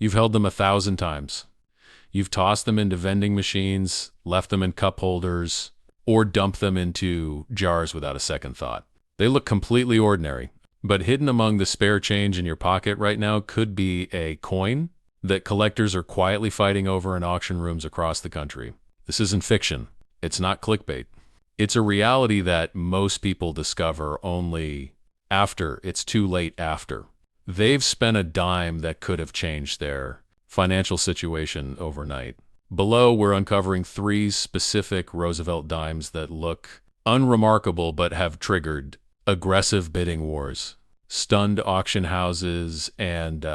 You've held them 1,000 times. You've tossed them into vending machines, left them in cup holders, or dumped them into jars without a second thought. They look completely ordinary, but hidden among the spare change in your pocket right now could be a coin that collectors are quietly fighting over in auction rooms across the country. This isn't fiction. It's not clickbait. It's a reality that most people discover only after it's too late after. They've spent a dime that could have changed their financial situation overnight. Below, we're uncovering 3 specific Roosevelt dimes that look unremarkable but have triggered aggressive bidding wars, stunned auction houses, and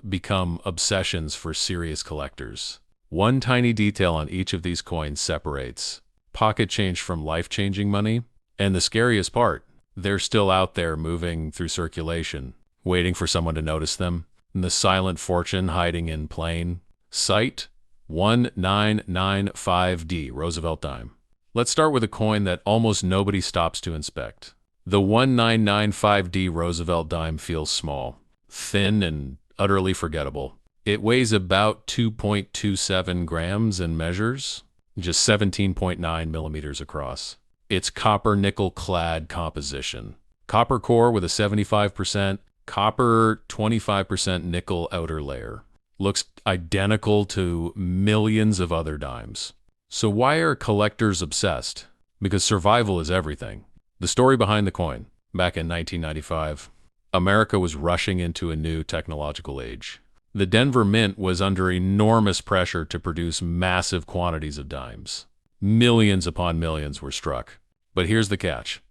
become obsessions for serious collectors. One tiny detail on each of these coins separates pocket change from life-changing money, and the scariest part, they're still out there moving through circulation, waiting for someone to notice them. And the silent fortune hiding in plain sight. 1995D Roosevelt dime. Let's start with a coin that almost nobody stops to inspect. The 1995D Roosevelt dime feels small, thin, and utterly forgettable. It weighs about 2.27 grams and measures just 17.9 millimeters across. It's copper-nickel-clad composition. Copper core with a 75%, copper 25% nickel outer layer. Looks identical to millions of other dimes. So why are collectors obsessed? Because survival is everything. The story behind the coin. Back in 1995, America was rushing into a new technological age. The Denver Mint was under enormous pressure to produce massive quantities of dimes. Millions upon millions were struck. But here's the catch.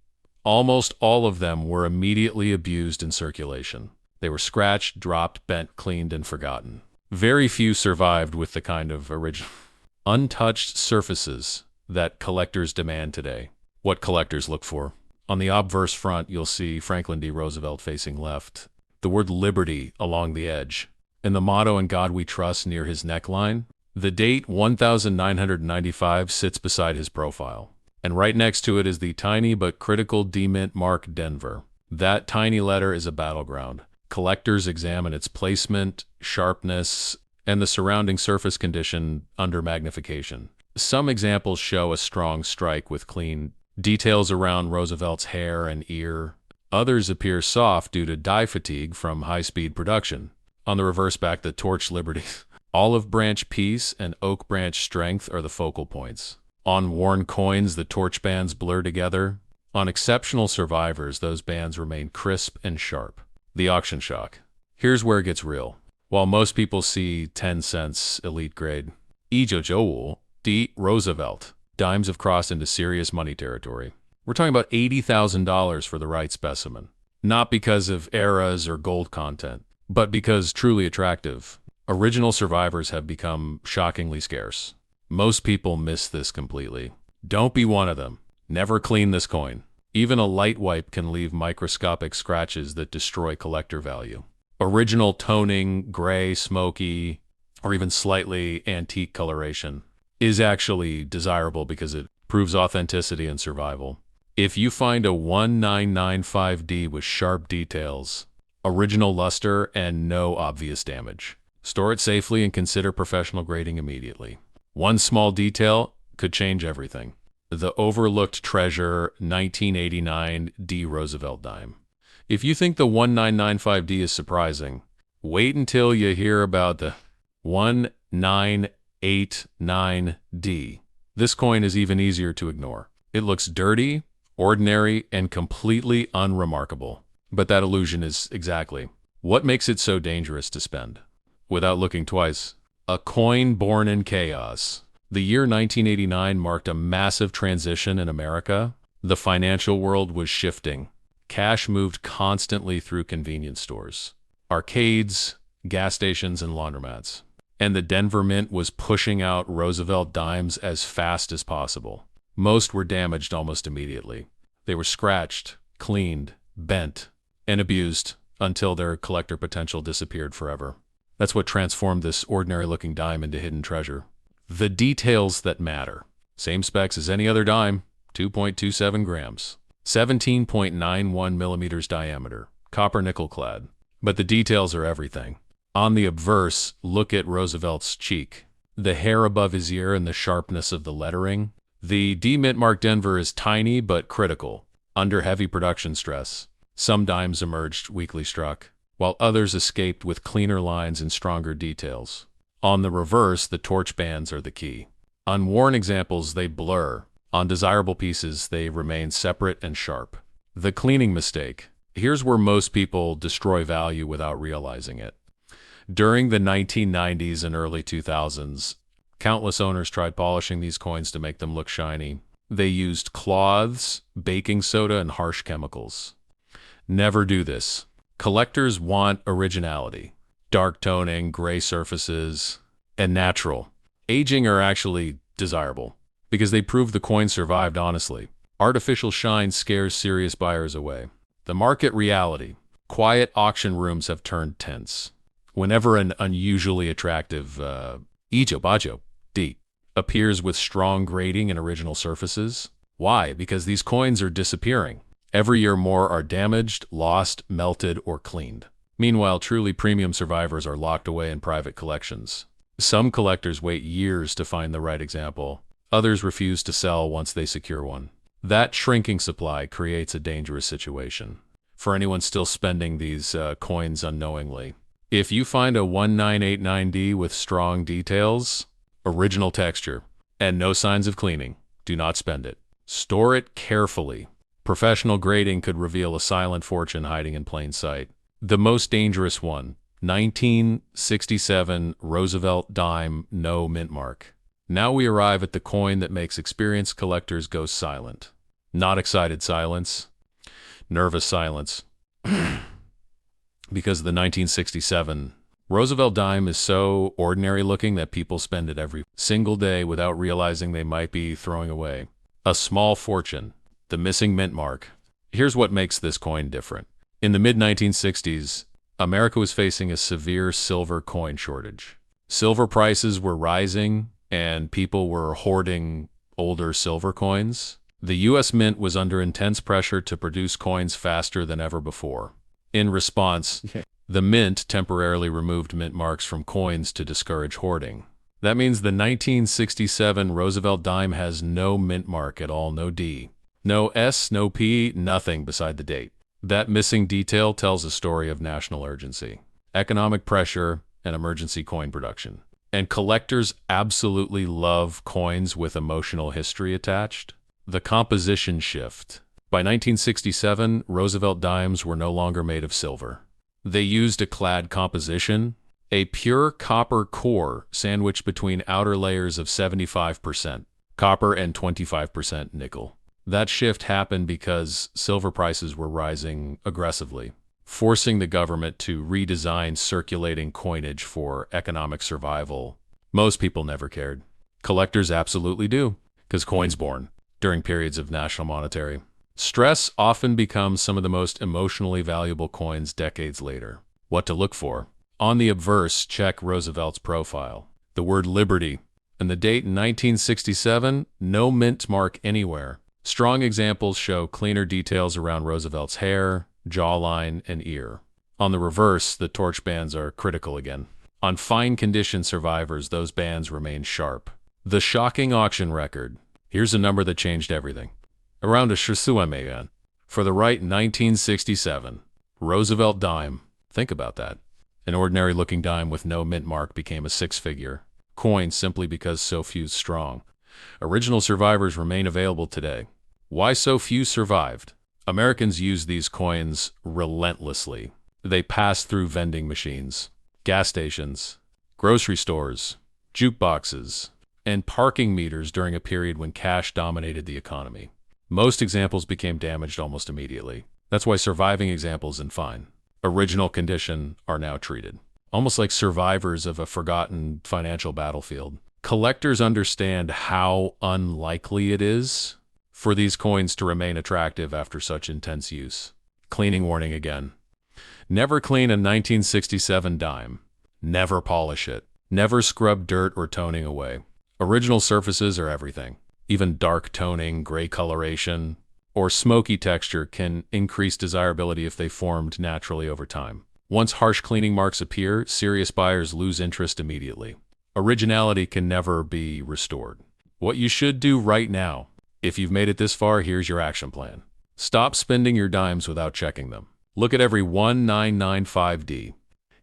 Almost all of them were immediately abused in circulation. They were scratched, dropped, bent, cleaned, and forgotten. Very few survived with the kind of original, untouched surfaces that collectors demand today. What collectors look for. On the obverse front, you'll see Franklin D. Roosevelt facing left, the word liberty along the edge, and the motto "In God We Trust" near his neckline. The date 1995 sits beside his profile, and right next to it is the tiny but critical D-Mint mark Denver. That tiny letter is a battleground. Collectors examine its placement, sharpness, and the surrounding surface condition under magnification. Some examples show a strong strike with clean details around Roosevelt's hair and ear. Others appear soft due to dye fatigue from high-speed production. On the reverse back, the torch liberty. Olive branch peace and oak branch strength are the focal points. On worn coins, the torch bands blur together. On exceptional survivors, those bands remain crisp and sharp. The auction shock. Here's where it gets real. While most people see 10 cents elite grade, Ijojowo D. Roosevelt dimes have crossed into serious money territory. We're talking about $80,000 for the right specimen. Not because of eras or gold content, but because truly attractive. Original survivors have become shockingly scarce. Most people miss this completely. Don't be one of them. Never clean this coin. Even a light wipe can leave microscopic scratches that destroy collector value. Original toning, gray, smoky, or even slightly antique coloration is actually desirable because it proves authenticity and survival. If you find a 1995D with sharp details, original luster, and no obvious damage, store it safely and consider professional grading immediately. One small detail could change everything. The overlooked treasure 1989 D. Roosevelt dime. If you think the 1995D is surprising, wait until you hear about the 1989D. This coin is even easier to ignore. It looks dirty, ordinary, and completely unremarkable. But that illusion is exactly what makes it so dangerous to spend. Without looking twice, a coin born in chaos. The year 1989 marked a massive transition in America. The financial world was shifting. Cash moved constantly through convenience stores, arcades, gas stations, and laundromats. And the Denver Mint was pushing out Roosevelt dimes as fast as possible. Most were damaged almost immediately. They were scratched, cleaned, bent, and abused until their collector potential disappeared forever. That's what transformed this ordinary-looking dime into hidden treasure. The details that matter. Same specs as any other dime, 2.27 grams, 17.91 millimeters diameter, copper nickel clad. But the details are everything. On the obverse, look at Roosevelt's cheek. The hair above his ear and the sharpness of the lettering. The D mint mark Denver is tiny but critical. Under heavy production stress, some dimes emerged weakly struck, while others escaped with cleaner lines and stronger details. On the reverse, the torch bands are the key. On worn examples, they blur. On desirable pieces, they remain separate and sharp. The cleaning mistake. Here's where most people destroy value without realizing it. During the 1990s and early 2000s, countless owners tried polishing these coins to make them look shiny. They used cloths, baking soda, and harsh chemicals. Never do this. Collectors want originality. Dark toning, gray surfaces, and natural. Aging are actually desirable because they prove the coin survived honestly. Artificial shine scares serious buyers away. The market reality. Quiet auction rooms have turned tense. Whenever an unusually attractive Ijo D appears with strong grading and original surfaces. Why? Because these coins are disappearing. Every year more are damaged, lost, melted, or cleaned. Meanwhile, truly premium survivors are locked away in private collections. Some collectors wait years to find the right example. Others refuse to sell once they secure one. That shrinking supply creates a dangerous situation for anyone still spending these coins unknowingly. If you find a 1989D with strong details, original texture, and no signs of cleaning, do not spend it. Store it carefully. Professional grading could reveal a silent fortune hiding in plain sight. The most dangerous one, 1967 Roosevelt dime, no mint mark. Now we arrive at the coin that makes experienced collectors go silent. Not excited silence, nervous silence. Because the 1967 Roosevelt dime is so ordinary looking that people spend it every single day without realizing they might be throwing away a small fortune. The missing mint mark. Here's what makes this coin different. In the mid-1960s, America was facing a severe silver coin shortage. Silver prices were rising, and people were hoarding older silver coins. The U.S. Mint was under intense pressure to produce coins faster than ever before. In response, the Mint temporarily removed mint marks from coins to discourage hoarding. That means the 1967 Roosevelt dime has no mint mark at all, no D. No S, no P, nothing beside the date. That missing detail tells a story of national urgency, economic pressure, and emergency coin production. And collectors absolutely love coins with emotional history attached. The composition shift. By 1967, Roosevelt dimes were no longer made of silver. They used a clad composition, a pure copper core sandwiched between outer layers of 75% copper and 25% nickel. That shift happened because silver prices were rising aggressively, forcing the government to redesign circulating coinage for economic survival. Most people never cared. Collectors absolutely do, because coins born during periods of national monetary stress often become some of the most emotionally valuable coins decades later. What to look for? On the obverse, check Roosevelt's profile. The word liberty and the date in 1967, no mint mark anywhere. Strong examples show cleaner details around Roosevelt's hair, jawline, and ear. On the reverse, the torch bands are critical again. On fine condition survivors, those bands remain sharp. The shocking auction record. Here's a number that changed everything. Around a Shirsuamegan. For the right 1967. Roosevelt dime. Think about that. An ordinary looking dime with no mint mark became a six-figure coin simply because so few strong. Original survivors remain available today. Why so few survived? Americans use these coins relentlessly. They pass through vending machines, gas stations, grocery stores, jukeboxes, and parking meters during a period when cash dominated the economy. Most examples became damaged almost immediately. That's why surviving examples in fine, original condition are now treated almost like survivors of a forgotten financial battlefield. Collectors understand how unlikely it is for these coins to remain attractive after such intense use. Cleaning warning again. Never clean a 1967 dime. Never polish it. Never scrub dirt or toning away. Original surfaces are everything. Even dark toning, gray coloration, or smoky texture can increase desirability if they formed naturally over time. Once harsh cleaning marks appear, serious buyers lose interest immediately. Originality can never be restored. What you should do right now, if you've made it this far, here's your action plan. Stop spending your dimes without checking them. Look at every 1995D,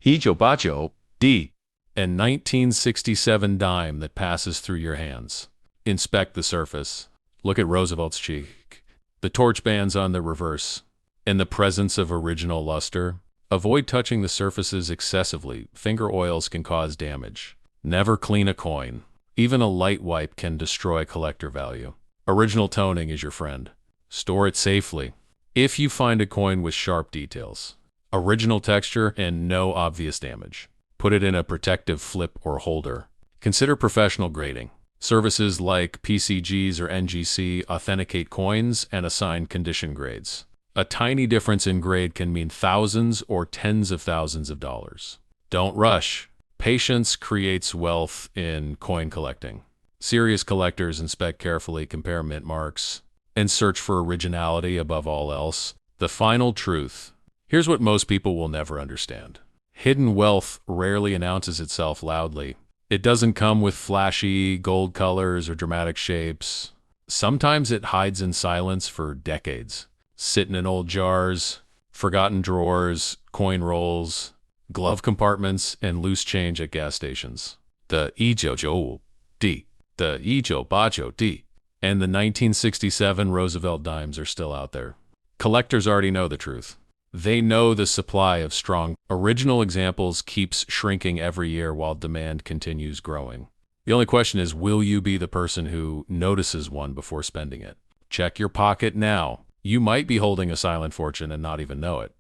1989D, and 1967 dime that passes through your hands. Inspect the surface. Look at Roosevelt's cheek, the torch bands on the reverse, and the presence of original luster. Avoid touching the surfaces excessively. Finger oils can cause damage. Never clean a coin. Even a light wipe can destroy collector value. Original toning is your friend. Store it safely. If you find a coin with sharp details, original texture, and no obvious damage, put it in a protective flip or holder. Consider professional grading. Services like PCGs or NGC authenticate coins and assign condition grades. A tiny difference in grade can mean thousands or tens of thousands of dollars. Don't rush. Patience creates wealth in coin collecting. Serious collectors inspect carefully, compare mint marks, and search for originality above all else. The final truth. Here's what most people will never understand. Hidden wealth rarely announces itself loudly. It doesn't come with flashy gold colors or dramatic shapes. Sometimes it hides in silence for decades. Sitting in old jars, forgotten drawers, coin rolls, glove compartments, and loose change at gas stations. The 1995D, the 1995D, and the 1967 Roosevelt dimes are still out there. Collectors already know the truth. They know the supply of strong, original examples keeps shrinking every year while demand continues growing. The only question is, will you be the person who notices one before spending it? Check your pocket now. You might be holding a silent fortune and not even know it.